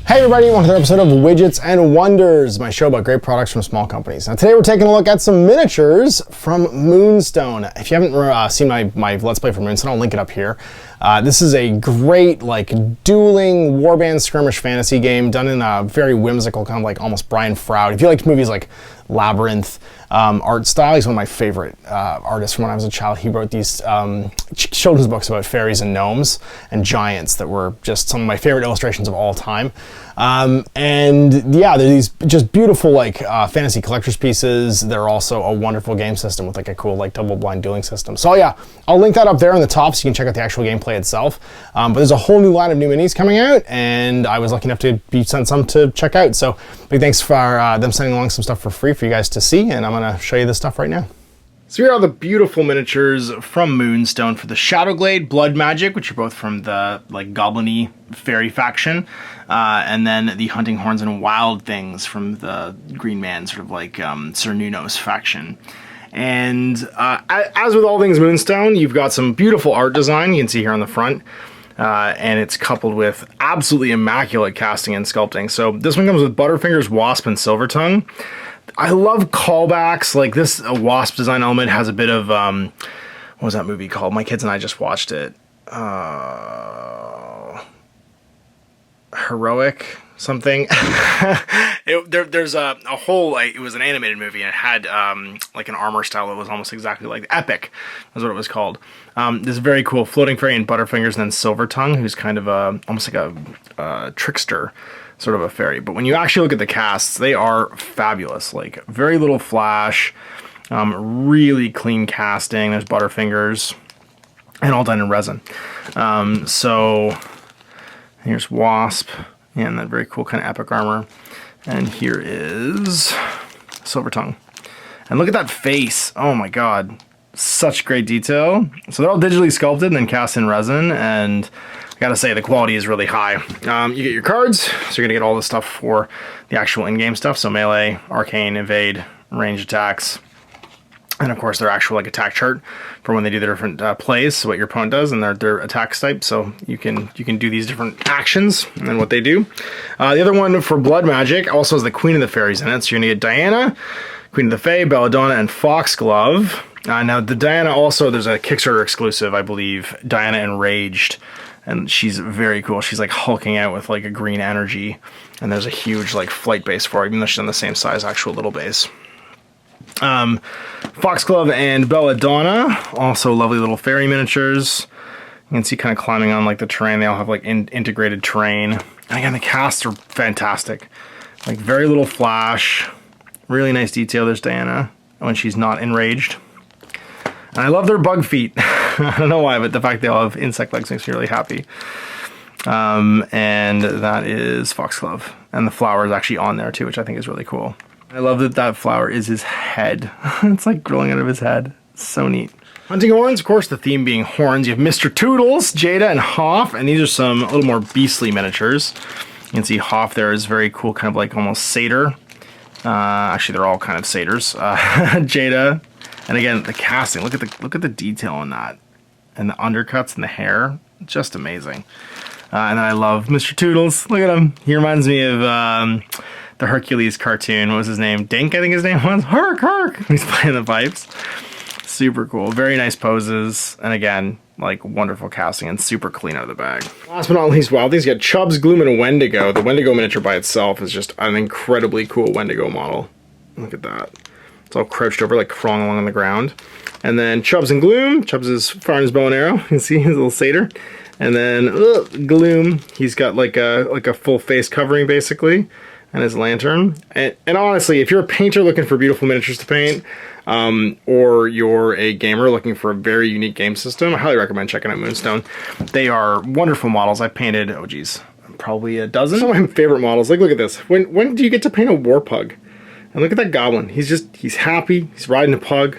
Hey everybody, welcome to another episode of Widgets and Wonders, my show about great products from small companies. Now today we're taking a look at some miniatures from Moonstone. If you haven't seen my Let's Play for Moonstone, I'll link it up here. This is a great dueling warband skirmish fantasy game done in a very whimsical, kind of like almost Brian Froud. If you liked movies like Labyrinth art style, he's one of my favorite artists from when I was a child. He wrote these children's books about fairies and gnomes and giants that were just some of my favorite illustrations of all time. And yeah, they're these just beautiful fantasy collector's pieces. They're also a wonderful game system with a cool double-blind dueling system. So yeah, I'll link that up there on the top so you can check out the actual gameplay itself. But there's a whole new line of new minis coming out, and I was lucky enough to be sent some to check out. So big thanks for them sending along some stuff for free for you guys to see, and I'm going to show you this stuff right now. So here are the beautiful miniatures from Moonstone for the Shadowglade Blood Magic, which are both from the goblin-y fairy faction, and then the Hunting Horns and Wild Things from the Green Man, sort of Sir Nuno's faction. And as with all things Moonstone, you've got some beautiful art design you can see here on the front. And it's coupled with absolutely immaculate casting and sculpting. So this one comes with Butterfingers, Wasp, and Silvertongue. I love callbacks. Like this Wasp design element has a bit of, what was that movie called? My kids and I just watched it. Heroic something. There's a whole, it was an animated movie, and it had an armor style that was almost exactly like Epic, is what it was called. This very cool floating fairy and Butterfingers, and then Silvertongue, who's kind of almost like a trickster sort of a fairy. But when you actually look at the casts, they are fabulous. Very little flash, really clean casting. There's Butterfingers, and all done in resin. So here's Wasp, and that very cool kind of epic armor. And here is Silvertongue. And look at that face. Oh my god. Such great detail. So they're all digitally sculpted and then cast in resin, and I gotta say the quality is really high. You get your cards, so you're gonna get all the stuff for the actual in-game stuff. So melee, arcane, evade, range attacks, and of course their actual attack chart for when they do the different plays, so what your opponent does and their attack type. So you can do these different actions and what they do. The other one for Blood Magic also has the Queen of the Fairies in it. So you're gonna get Diana, Queen of the Fae, Belladonna, and Foxglove. Now the Diana also, there's a Kickstarter exclusive, I believe, Diana Enraged, and she's very cool. She's hulking out with a green energy, and there's a huge flight base for her, even though she's on the same size actual little base. Foxglove and Belladonna, also lovely little fairy miniatures. You can see kind of climbing on the terrain. They all have integrated terrain. And again, the casts are fantastic. Very little flash, really nice detail. There's Diana when she's not enraged. And I love their bug feet. I don't know why, but the fact they all have insect legs makes me really happy. And that is Foxglove. And the flower is actually on there too, which I think is really cool. I love that flower is his head. It's growing out of his head. It's so neat. Hunting Horns, of course, the theme being horns. You have Mr. Toodles, Jada, and Hoff, and these are some a little more beastly miniatures. You can see Hoff there is very cool, kind of almost satyr. Actually, they're all kind of satyrs. Jada. And again, the casting, look at the detail on that. And the undercuts and the hair, just amazing. And then I love Mr. Toodles. Look at him. He reminds me of the Hercules cartoon. What was his name? Dink, I think his name was. Herc, Herc. He's playing the pipes. Super cool. Very nice poses. And again, wonderful casting and super clean out of the bag. Last but not least, Wild Things. You got Chubbs, Gloom, and Wendigo. The Wendigo miniature by itself is just an incredibly cool Wendigo model. Look at that. It's all crouched over, crawling along on the ground. And then Chubbs and Gloom. Chubbs is firing his bow and arrow. You can see his little satyr. And then Gloom, he's got a full face covering basically, and his lantern. And honestly, if you're a painter looking for beautiful miniatures to paint, or you're a gamer looking for a very unique game system, I highly recommend checking out Moonstone. They are wonderful models. I've painted, oh geez, probably a dozen. Some of my favorite models. Look at this. When do you get to paint a war pug? And look at that goblin. He's happy. He's riding a pug.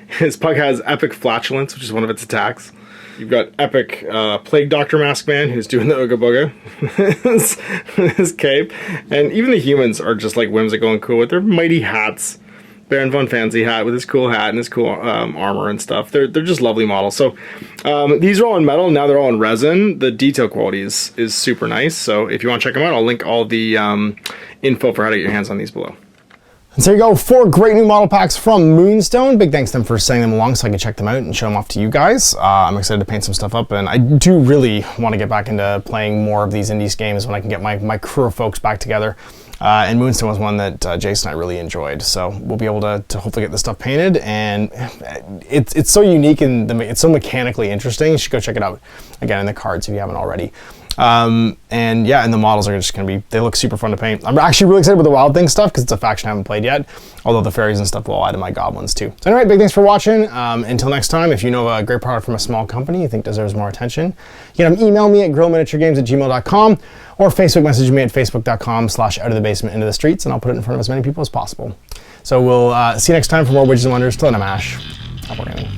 His pug has epic flatulence, which is one of its attacks. You've got epic Plague Doctor Mask Man, who's doing the Ooga Booga with his cape. And even the humans are just whimsical and cool with their mighty hats. Baron Von Fancy hat with his cool hat and his cool armor and stuff. They're just lovely models. So these are all in metal. Now they're all in resin. The detail quality is super nice. So if you want to check them out, I'll link all the info for how to get your hands on these below. And so there you go, 4 great new model packs from Moonstone. Big thanks to them for sending them along so I can check them out and show them off to you guys. I'm excited to paint some stuff up, and I do really want to get back into playing more of these indies games when I can get my crew of folks back together. And Moonstone was one that Jason and I really enjoyed. So we'll be able to hopefully get this stuff painted, and it's so unique and it's so mechanically interesting. You should go check it out again in the cards if you haven't already. And yeah, and the models are just going to be, they look super fun to paint. I'm actually really excited with the Wild Things stuff because it's a faction I haven't played yet, although the fairies and stuff will all add to my goblins too. So anyway, big thanks for watching. Until next time, if you know a great product from a small company you think deserves more attention, you can email me at grillminiaturegames@gmail.com or Facebook message me at facebook.com/outofthebasement into the streets, and I'll put it in front of as many people as possible. So we'll see you next time for more Widgets and Wonders. Till then, I'm Ash. Happy gaming.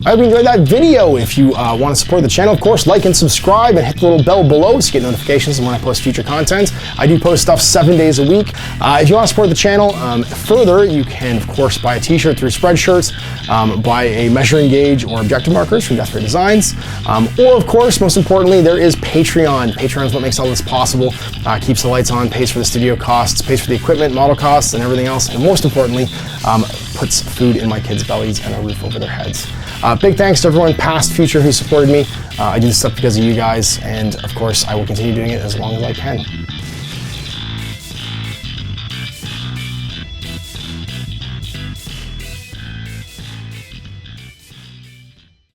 I hope you enjoyed that video. If you want to support the channel, of course, like and subscribe and hit the little bell below so you get notifications when I post future content. I do post stuff 7 days a week. If you want to support the channel further, you can, of course, buy a t-shirt through Spreadshirts, buy a measuring gauge or objective markers from Desperate Designs, or, of course, most importantly, there is Patreon. Patreon is what makes all this possible, keeps the lights on, pays for the studio costs, pays for the equipment, model costs, and everything else, and most importantly, puts food in my kids' bellies and a roof over their heads. Big thanks to everyone, past, future, who supported me. I do this stuff because of you guys, and of course, I will continue doing it as long as I can.